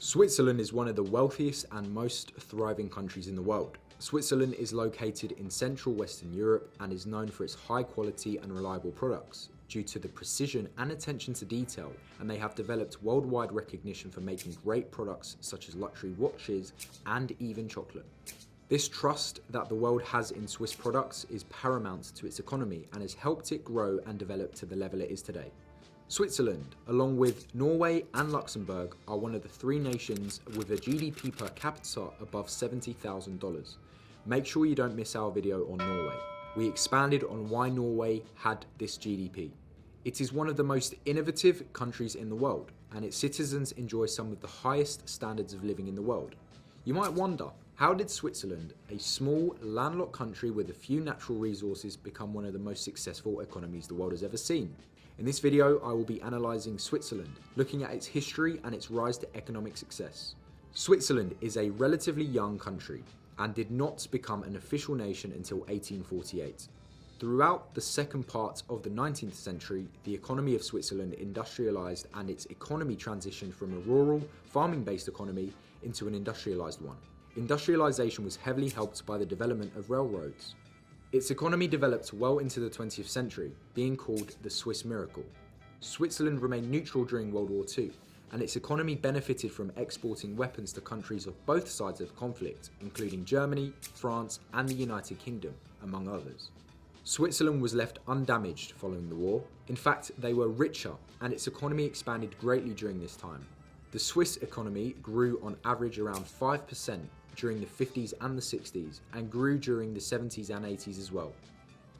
Switzerland is one of the wealthiest and most thriving countries in the world. Switzerland is located in central Western Europe and is known for its high quality and reliable products due to the precision and attention to detail, and they have developed worldwide recognition for making great products such as luxury watches and even chocolate. This trust that the world has in Swiss products is paramount to its economy and has helped it grow and develop to the level it is today. Switzerland, along with Norway and Luxembourg, are one of the three nations with a GDP per capita above $70,000. Make sure you don't miss our video on Norway. We expanded on why Norway had this GDP. It is one of the most innovative countries in the world, and its citizens enjoy some of the highest standards of living in the world. You might wonder, how did Switzerland, a small, landlocked country with a few natural resources, become one of the most successful economies the world has ever seen? In this video, I will be analysing Switzerland, looking at its history and its rise to economic success. Switzerland is a relatively young country and did not become an official nation until 1848. Throughout the second part of the 19th century, the economy of Switzerland industrialised and its economy transitioned from a rural, farming-based economy into an industrialised one. Industrialisation was heavily helped by the development of railroads. Its economy developed well into the 20th century, being called the Swiss Miracle. Switzerland remained neutral during World War II, and its economy benefited from exporting weapons to countries of both sides of the conflict, including Germany, France, and the United Kingdom, among others. Switzerland was left undamaged following the war. In fact, they were richer, and its economy expanded greatly during this time. The Swiss economy grew on average around 5% during the 50s and the 60s, and grew during the 70s and 80s as well.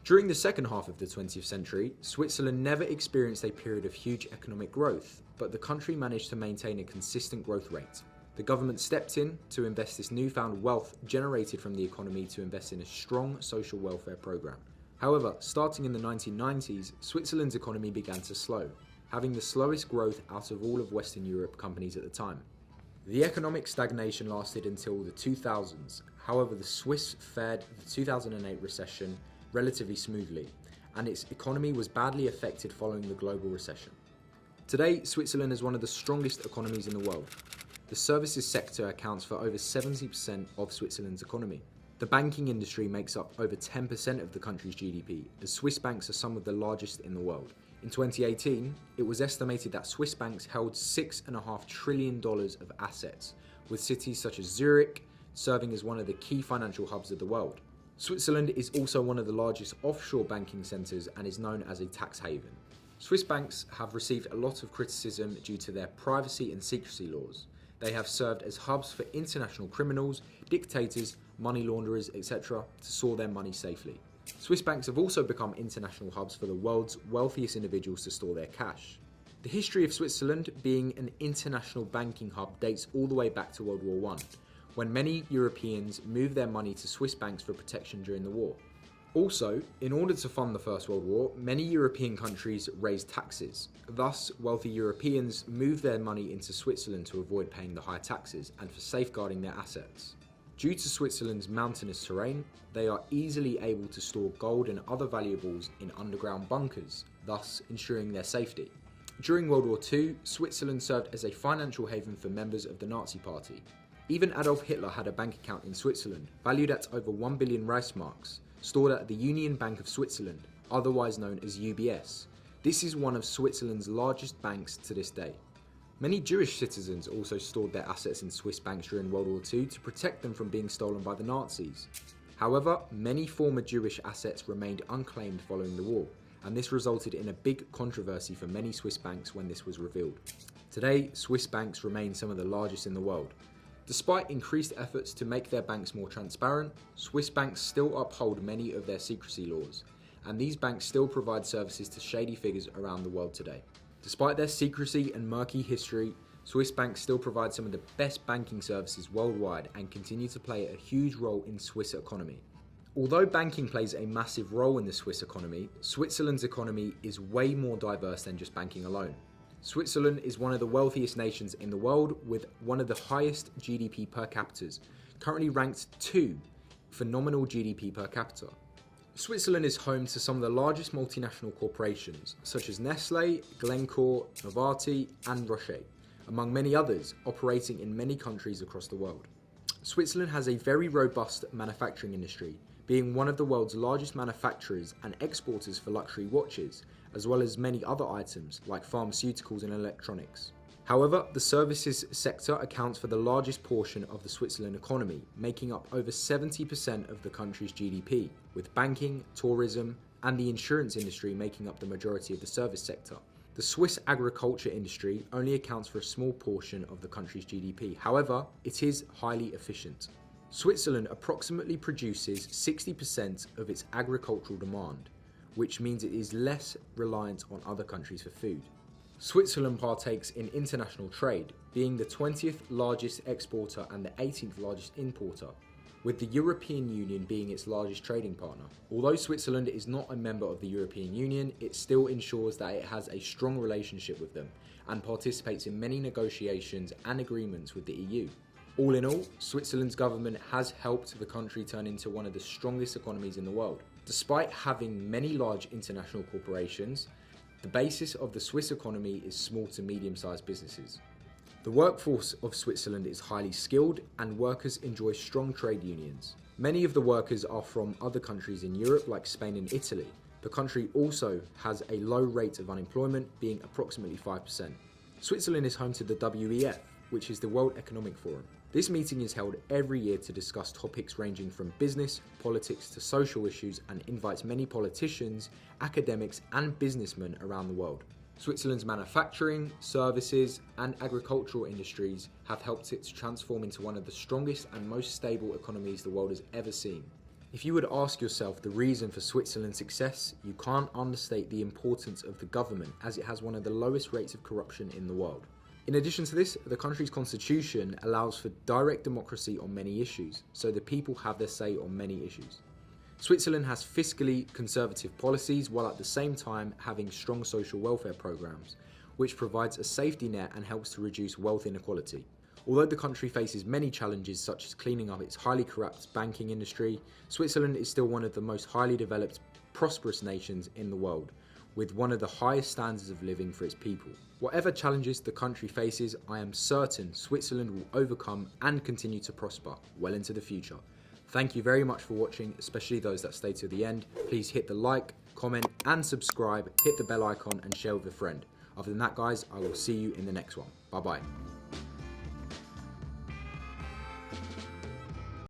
During the second half of the 20th century, Switzerland never experienced a period of huge economic growth, but the country managed to maintain a consistent growth rate. The government stepped in to invest this newfound wealth generated from the economy to invest in a strong social welfare program. However, starting in the 1990s, Switzerland's economy began to slow, having the slowest growth out of all of Western Europe companies at the time. The economic stagnation lasted until the 2000s. However, the Swiss fared the 2008 recession relatively smoothly, and its economy was badly affected following the global recession. Today, Switzerland is one of the strongest economies in the world. The services sector accounts for over 70% of Switzerland's economy. The banking industry makes up over 10% of the country's GDP, as Swiss banks are some of the largest in the world. In 2018, it was estimated that Swiss banks held $6.5 trillion of assets, with cities such as Zurich serving as one of the key financial hubs of the world. Switzerland is also one of the largest offshore banking centres and is known as a tax haven. Swiss banks have received a lot of criticism due to their privacy and secrecy laws. They have served as hubs for international criminals, dictators, money launderers, etc. to store their money safely. Swiss banks have also become international hubs for the world's wealthiest individuals to store their cash. The history of Switzerland being an international banking hub dates all the way back to World War I, when many Europeans moved their money to Swiss banks for protection during the war. Also, in order to fund the First World War, many European countries raised taxes. Thus, wealthy Europeans moved their money into Switzerland to avoid paying the high taxes and for safeguarding their assets. Due to Switzerland's mountainous terrain, they are easily able to store gold and other valuables in underground bunkers, thus ensuring their safety. During World War II, Switzerland served as a financial haven for members of the Nazi Party. Even Adolf Hitler had a bank account in Switzerland, valued at over 1 billion Reichsmarks, stored at the Union Bank of Switzerland, otherwise known as UBS. This is one of Switzerland's largest banks to this day. Many Jewish citizens also stored their assets in Swiss banks during World War II to protect them from being stolen by the Nazis. However, many former Jewish assets remained unclaimed following the war, and this resulted in a big controversy for many Swiss banks when this was revealed. Today, Swiss banks remain some of the largest in the world. Despite increased efforts to make their banks more transparent, Swiss banks still uphold many of their secrecy laws, and these banks still provide services to shady figures around the world today. Despite their secrecy and murky history, Swiss banks still provide some of the best banking services worldwide and continue to play a huge role in Swiss economy. Although banking plays a massive role in the Swiss economy, Switzerland's economy is way more diverse than just banking alone. Switzerland is one of the wealthiest nations in the world with one of the highest GDP per capita, currently ranked 2 for nominal GDP per capita. Switzerland is home to some of the largest multinational corporations, such as Nestlé, Glencore, Novartis, and Roche, among many others, operating in many countries across the world. Switzerland has a very robust manufacturing industry, being one of the world's largest manufacturers and exporters for luxury watches, as well as many other items like pharmaceuticals and electronics. However, the services sector accounts for the largest portion of the Switzerland economy, making up over 70% of the country's GDP, with banking, tourism, and the insurance industry making up the majority of the service sector. The Swiss agriculture industry only accounts for a small portion of the country's GDP. However, it is highly efficient. Switzerland approximately produces 60% of its agricultural demand, which means it is less reliant on other countries for food. Switzerland partakes in international trade, being the 20th largest exporter and the 18th largest importer, with the European Union being its largest trading partner. Although Switzerland is not a member of the European Union, it still ensures that it has a strong relationship with them and participates in many negotiations and agreements with the EU. All in all, Switzerland's government has helped the country turn into one of the strongest economies in the world. Despite having many large international corporations, the basis of the Swiss economy is small to medium-sized businesses. The workforce of Switzerland is highly skilled and workers enjoy strong trade unions. Many of the workers are from other countries in Europe like Spain and Italy. The country also has a low rate of unemployment, being approximately 5%. Switzerland is home to the WEF, which is the World Economic Forum. This meeting is held every year to discuss topics ranging from business, politics to social issues and invites many politicians, academics and businessmen around the world. Switzerland's manufacturing, services and agricultural industries have helped it to transform into one of the strongest and most stable economies the world has ever seen. If you would ask yourself the reason for Switzerland's success, you can't understate the importance of the government, as it has one of the lowest rates of corruption in the world. In addition to this, the country's constitution allows for direct democracy on many issues, so the people have their say on many issues. Switzerland has fiscally conservative policies while at the same time having strong social welfare programs, which provides a safety net and helps to reduce wealth inequality. Although the country faces many challenges such as cleaning up its highly corrupt banking industry, Switzerland is still one of the most highly developed, prosperous nations in the world, with one of the highest standards of living for its people. Whatever challenges the country faces, I am certain Switzerland will overcome and continue to prosper well into the future. Thank you very much for watching, especially those that stay to the end. Please hit the like, comment and subscribe, hit the bell icon and share with a friend. Other than that guys, I will see you in the next one. Bye bye.